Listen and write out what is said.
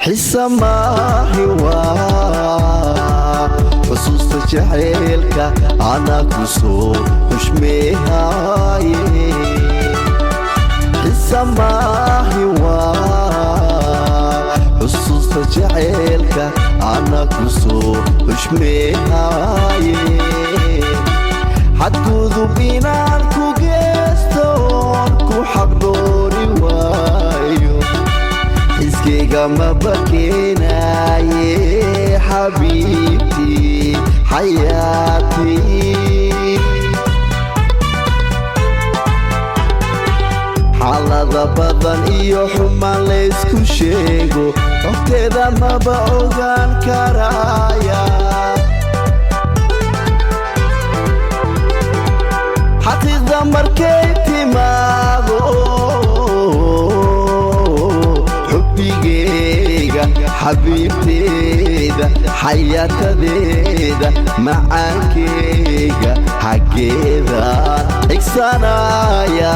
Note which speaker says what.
Speaker 1: حس ما هو حسوس جعلك أنا كسور مش مهاي حس ما هو حسوس جعلك أنا كسور مش مهاي حتكوذو بينانكو جستونكو حقدوري وايو حسكيغا ما بكيناي حبيبتي حياتي حالada badan iyo xumaan laysku sheego waqteeda maba ogaan karaya xaqiiqda markay timaado xubbigeyga xabiibteeda xayaatadeeda macaankeyga xaggeedaan igsanaya